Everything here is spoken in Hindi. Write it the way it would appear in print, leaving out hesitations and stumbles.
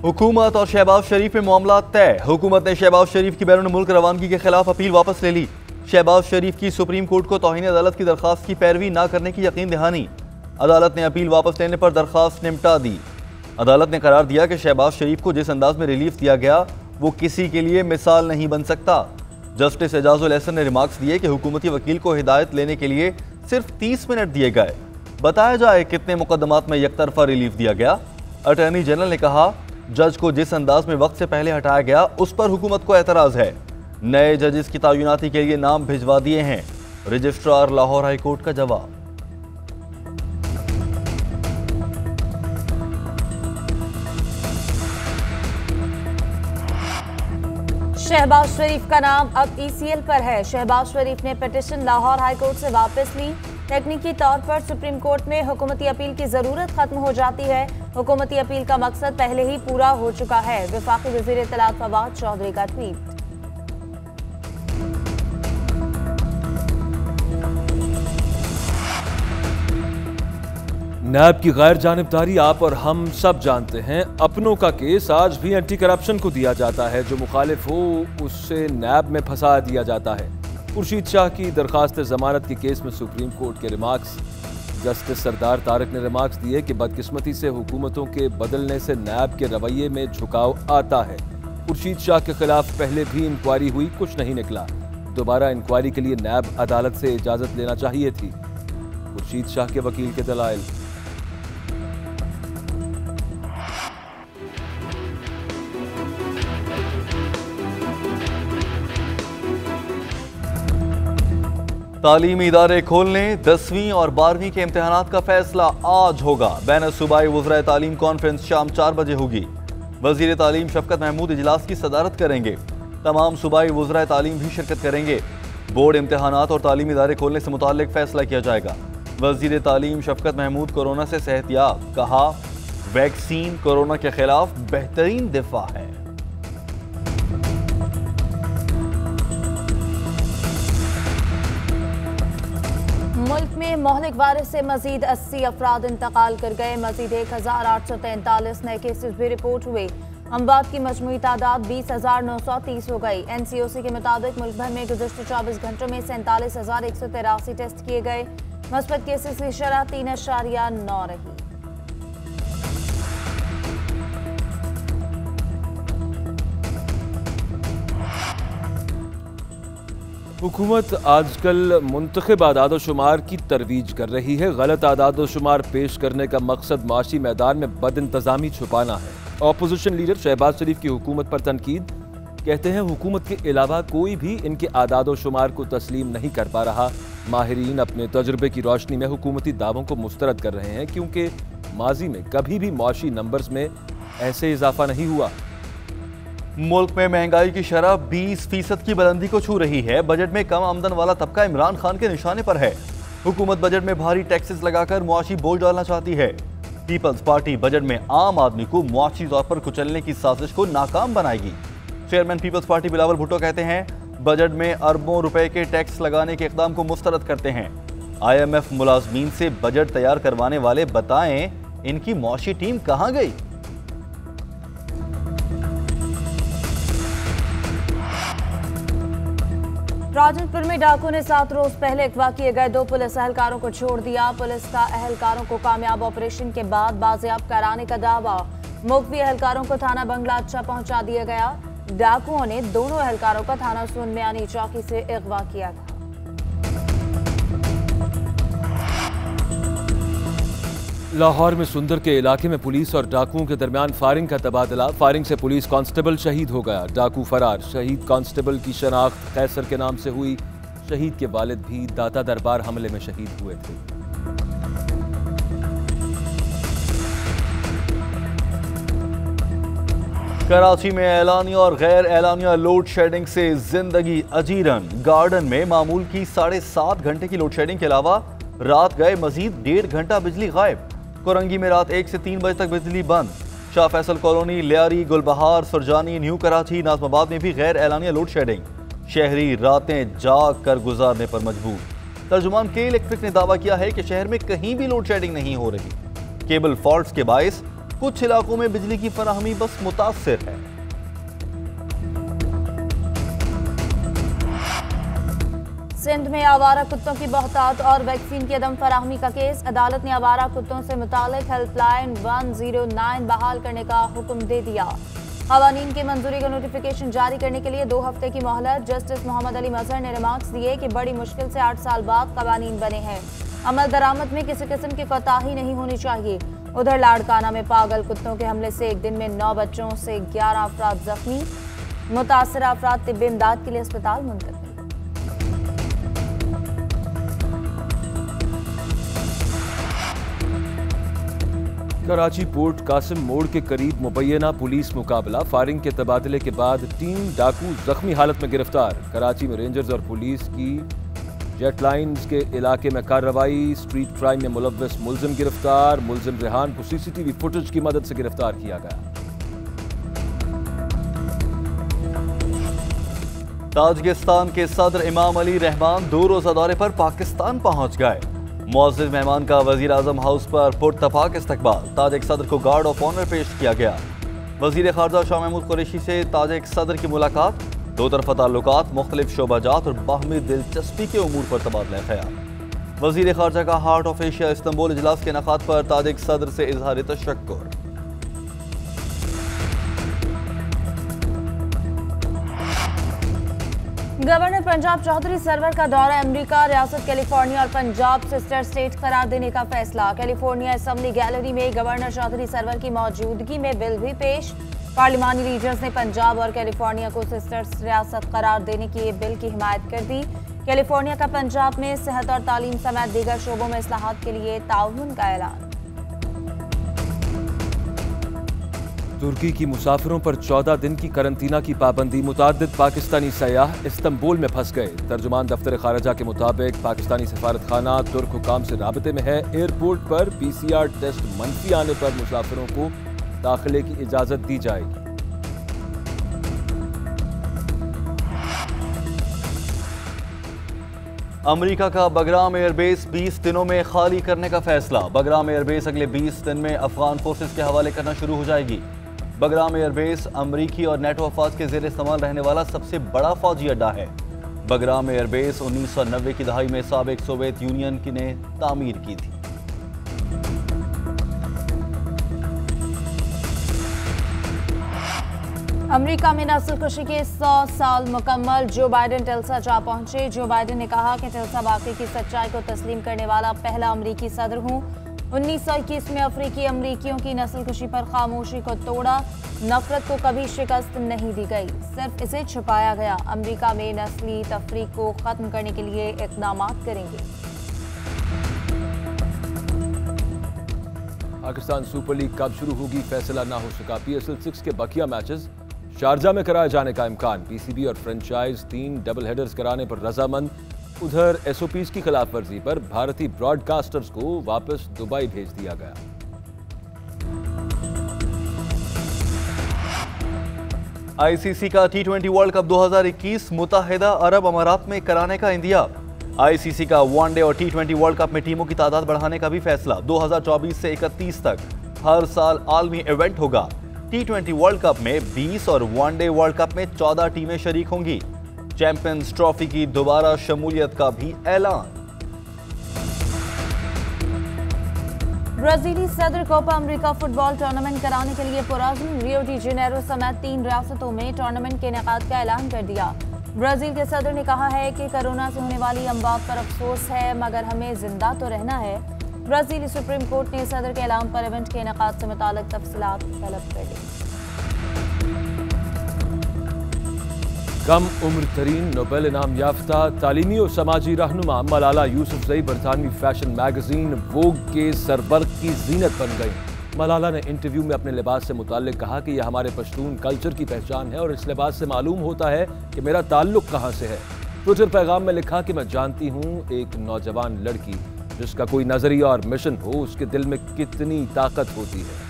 हुकूमत और शहबाज शरीफ में मामला तय। हुकूमत ने शहबाज शरीफ की बैरून मुल्क रवानगी के खिलाफ अपील वापस ले ली। शहबाज शरीफ की सुप्रीम कोर्ट को तौहीन अदालत की दरखास्त की पैरवी न करने की यकीन दहानी। अदालत ने अपील वापस लेने पर दरखास्त निपटा दी। अदालत ने करार दिया कि शहबाज शरीफ को जिस अंदाज में रिलीफ दिया गया वो किसी के लिए मिसाल नहीं बन सकता। जस्टिस एजाजुल एहसन ने रिमार्क्स दिए कि हुकूमती वकील को हिदायत लेने के लिए सिर्फ 30 मिनट दिए गए। बताया जाए कितने मुकदमात में यकतरफा रिलीफ दिया गया। अटॉर्नी जनरल ने कहा जज को जिस अंदाज में वक्त से पहले हटाया गया उस पर हुकूमत को एतराज है। नए जजेस की तैनाती के लिए नाम भिजवा दिए हैं। रजिस्ट्रार लाहौर हाई कोर्ट का जवाब। शहबाज शरीफ का नाम अब ECL पर है। शहबाज शरीफ ने पिटीशन लाहौर हाई कोर्ट से वापस ली। तकनीकी तौर पर सुप्रीम कोर्ट में हुकूमती अपील की जरूरत खत्म हो जाती है। हुकूमती अपील का मकसद पहले ही पूरा हो चुका है। वफाकी वजीर इत्तलात फवाद चौधरी का ट्वीट। नैब की गैर जानिबदारी आप और हम सब जानते हैं। अपनों का केस आज भी एंटी करप्शन को दिया जाता है। जो मुखालिफ हो उससे नैब में फंसा दिया जाता है। खुर्शीद शाह की दरखास्त जमानत के केस में सुप्रीम कोर्ट के रिमार्क्स। जस्टिस सरदार तारक ने रिमार्क्स दिए कि बदकिस्मती से हुकूमतों के बदलने से नैब के रवैये में झुकाव आता है। खुर्शीद शाह के खिलाफ पहले भी इंक्वायरी हुई, कुछ नहीं निकला। दोबारा इंक्वायरी के लिए नैब अदालत से इजाजत लेना चाहिए थी। खुर्शीद शाह के वकील के दलाइल। तालीमी इदारे खोलने 10वीं और 12वीं के इम्तहानात का फैसला आज होगा। बैन सूबाई वज़राए तालीम कॉन्फ्रेंस शाम 4 बजे होगी। वज़ीर तालीम शफकत महमूद इजलास की सदारत करेंगे। तमाम सूबाई वज़राए तालीम भी शिरकत करेंगे। बोर्ड इम्तहानात और तालीमी इदारे खोलने से मुताल्लिक फैसला किया जाएगा। वज़ीर तालीम शफकत महमूद कोरोना से सेहतियाब, कहा वैक्सीन कोरोना के खिलाफ बेहतरीन दिफा है। मुल्क में मोहलिक वायरस से मजीद 80 अफराद इंतकाल कर गए। मजीद 1843 नए केसेस भी रिपोर्ट हुए। अमवात की मजमूई तादाद 20,930 हो गई। NCOC के मुताबिक मुल्क भर में गुज़श्ते 24 घंटों में 47,183 टेस्ट किए गए। मुस्बत केसेस की शरह 3.9 रही। हुकूमत आजकल मुंतखब आदादोशुमार की तरवीज कर रही है। गलत आदादोशुमार पेश करने का मकसद माशी मैदान में बदइंतजामी छुपाना है। अपोजिशन लीडर शहबाज शरीफ की हुकूमत पर तनकीद। कहते हैं हुकूमत के अलावा कोई भी इनके आदादोशुमार को तस्लीम नहीं कर पा रहा। माहिरीन अपने तजुर्बे की रोशनी में हुकूमती दावों को मुस्तरद कर रहे हैं, क्योंकि माजी में कभी भी मुआशी नंबर्स में ऐसे इजाफा नहीं हुआ। मुल्क में महंगाई की शरह 20% की बुलंदी को छू रही है। बजट में कम आमदन वाला तबका इमरान खान के निशाने पर है। हुकूमत बजट में भारी टैक्सेस लगाकर मुआशी बोझ डालना चाहती है। पीपल्स पार्टी बजट में आम आदमी को मुआशी तौर पर कुचलने की साजिश को नाकाम बनाएगी। Chairman Peoples Party Bilawal Bhutto कहते हैं बजट में अरबों रुपए के टैक्स लगाने के इकदाम को मुस्तरद करते हैं। IMF मुलाजमीन से बजट तैयार करवाने वाले बताएं इनकी मुआशी टीम कहां गई। राजनपुर में डाकू ने 7 रोज पहले अगवा किए गए 2 पुलिस एहलकारों को छोड़ दिया। पुलिस का एहलकारों को कामयाब ऑपरेशन के बाद बाजियाब कराने का दावा। मुख्तलिफ एहलकारों को थाना बंगला अच्छा पहुंचा दिया गया। डाकुओं ने दोनों एहलकारों का थाना सुनमियानी चौकी से अगवा किया था। लाहौर में सुंदर के इलाके में पुलिस और डाकुओं के दरमियान फायरिंग का तबादला। फायरिंग से पुलिस कांस्टेबल शहीद हो गया, डाकू फरार। शहीद कांस्टेबल की शनाख्त कैसर के नाम से हुई। शहीद के वालिद भी दाता दरबार हमले में शहीद हुए थे। कराची में एलानिया और गैर एलानिया लोड शेडिंग से जिंदगी अजीरन। गार्डन में मामूल की 7.5 घंटे की लोड शेडिंग के अलावा रात गए मजीद 1.5 घंटा बिजली गायब। कोरंगी में रात 1 से 3 बजे तक बिजली बंद। शाह फैसल कॉलोनी, लियारी, गुलबहार, सुरजानी, न्यू कराची, नाजमाबाद में भी गैर एलानिया लोड शेडिंग। शहरी रातें जाग कर गुजारने पर मजबूर। तर्जुमान के इलेक्ट्रिक ने दावा किया है कि शहर में कहीं भी लोड शेडिंग नहीं हो रही। केबल फॉल्ट्स के बायस कुछ इलाकों में बिजली की फराहमी बस मुतासिर है। सिंध में आवारा कुत्तों की बहुतात और वैक्सीन की अदम फराहमी का केस। अदालत ने आवारा कुत्तों से मुतालिक हेल्पलाइन 109 बहाल करने का हुक्म दे दिया। क़वानीन की मंजूरी का नोटिफिकेशन जारी करने के लिए 2 हफ्ते की मोहलत। जस्टिस मोहम्मद अली मजहर ने रिमार्क्स दिए कि बड़ी मुश्किल से 8 साल बाद क़वानीन बने हैं। अमल दरामद में किसी किस्म की कोताही नहीं होनी चाहिए। उधर लाड़काना में पागल कुत्तों के हमले से एक दिन में 9 बच्चों से 11 अफराद जख्मी। मुतासरा अफराद तिब्बी इमदाद के लिए अस्पताल मुंतकिल। कराची पोर्ट कासिम मोड़ के करीब मुबैना पुलिस मुकाबला। फायरिंग के तबादले के बाद 3 डाकू जख्मी हालत में गिरफ्तार। कराची में रेंजर्स और पुलिस की जेट लाइन्स के इलाके में कार्रवाई। स्ट्रीट क्राइम में मुलव्वस मुलजिम गिरफ्तार। मुलजिम रेहान को सीसीटीवी फुटेज की मदद से गिरफ्तार किया गया। ताजिकिस्तान के सदर इमाम अली रहमान 2 रोजा दौरे पर पाकिस्तान पहुंच गए। मुअज़्ज़िज़ मेहमान का वज़ीर आज़म हाउस पर पुरतफाक इस्तकबाल। ताजिक सदर को गार्ड ऑफ ऑनर पेश किया गया। वज़ीर ख़ारजा शाह महमूद कुरैशी से ताजिक सदर की मुलाकात। 2 तरफ़ा ताल्लुकात, मुख्तलिफ शोबाजात और बाहमी दिलचस्पी के उमूर पर तबादला ख्याल। वज़ीर ख़ारजा का हार्ट ऑफ एशिया इस्तांबुल इजलास के इनेकाद पर ताजिक सदर से इजहार तशक्कुर। गवर्नर पंजाब चौधरी सरवर का दौरा अमेरिका। रियासत कैलिफोर्निया और पंजाब सिस्टर स्टेट करार देने का फैसला। कैलिफोर्निया असेंबली गैलरी में गवर्नर चौधरी सरवर की मौजूदगी में बिल भी पेश। पार्लिमानी लीडर्स ने पंजाब और कैलिफोर्निया को सिस्टर रियासत करार देने की बिल की हिमायत कर दी। कैलिफोर्निया का पंजाब में सेहत और तालीम समेत दीगर शोबों में इस्लाहात के लिए ताउन का ऐलान। तुर्की की मुसाफिरों पर 14 दिन की करंतना की पाबंदी। मुताद्दिद पाकिस्तानी सयाह इस्तांबुल में फंस गए। तर्जुमान दफ्तर खारजा के मुताबिक पाकिस्तानी सफारत खाना तुर्क हुकाम से राबते में है। एयरपोर्ट पर PCR टेस्ट मनफी आने पर मुसाफिरों को दाखिले की इजाजत दी जाएगी। अमेरिका का बगराम एयरबेस 20 दिनों में खाली करने का फैसला। बगराम एयरबेस अगले 20 दिन में अफगान फोर्सेस के हवाले करना शुरू हो जाएगी। बगराम एयरबेस अमरीकी और नेटो अफवाज के ज़ेर इस्तेमाल रहने वाला सबसे बड़ा फौजी अड्डा है। बगराम एयरबेस 1990 की दहाई में साबिक सोवियत यूनियन की ने तामीर की थी। अमेरिका में नस्लकुशी के 100 साल मुकम्मल। जो बाइडेन टिल्सा जा पहुंचे। जो बाइडेन ने कहा कि टिल्सा वाकई की सच्चाई को तस्लीम करने वाला पहला अमरीकी सदर हूं। 1921 में अफ्रीकी अमरीकियों की नस्लकुशी पर खामोशी को तोड़ा। नफरत को कभी शिकस्त नहीं दी गई, सिर्फ इसे छुपाया गया। अमेरिका में नस्ली तफरीक को खत्म करने के लिए इक़दाम करेंगे। पाकिस्तान सुपर लीग कब शुरू होगी, फैसला ना हो सका। PSL 6 के बकिया मैचेस शारजा में कराए जाने का इम्कान। PCB और फ्रेंचाइज 3 डबल हेडर्स कराने पर रजामंद। उधर SOPs की खिलाफ वर्जी पर भारतीय ब्रॉडकास्टर्स को वापस दुबई भेज दिया गया। ICC का T20 वर्ल्ड कप 2021 मुत्तहिदा अरब अमारात में कराने का इंदियाब। ICC का वनडे और T20 वर्ल्ड कप में टीमों की तादाद बढ़ाने का भी फैसला। 2024 से 31 तक हर साल आलमी इवेंट होगा। T20 वर्ल्ड कप में 20 और वनडे वर्ल्ड कप में 14 टीमें शरीक होंगी। चैंपियंस ट्रॉफी की दोबारा शमूलियत का भी ऐलान। ब्राजीली सदर कोपा अमेरिका फुटबॉल टूर्नामेंट कराने के लिए पुराज़्म। रियो डी जेनेरो समेत 3 रियासतों में टूर्नामेंट के इनेकाद का ऐलान कर दिया। ब्राजील के सदर ने कहा है कि कोरोना से होने वाली अमवात पर अफसोस है, मगर हमें जिंदा तो रहना है। ब्राजीली सुप्रीम कोर्ट ने सदर के ऐलान पर इवेंट के इनेकाद से मुताल्लिक तफसीलात तलब कर ली। कम उम्र तरीन नोबेल इनाम याफ्ता तालीमी और समाजी रहनुमा मलाला यूसुफजई बरतानवी फैशन मैगजीन वोग के सरबर्ग की जीनत बन गई। मलाला ने इंटरव्यू में अपने लिबास से मुताल्लिक कहा कि यह हमारे पश्तून कल्चर की पहचान है और इस लिबास से मालूम होता है कि मेरा ताल्लुक कहाँ से है। ट्विटर पैगाम में लिखा कि मैं जानती हूँ एक नौजवान लड़की जिसका कोई नजरिया और मिशन हो, उसके दिल में कितनी ताकत होती है।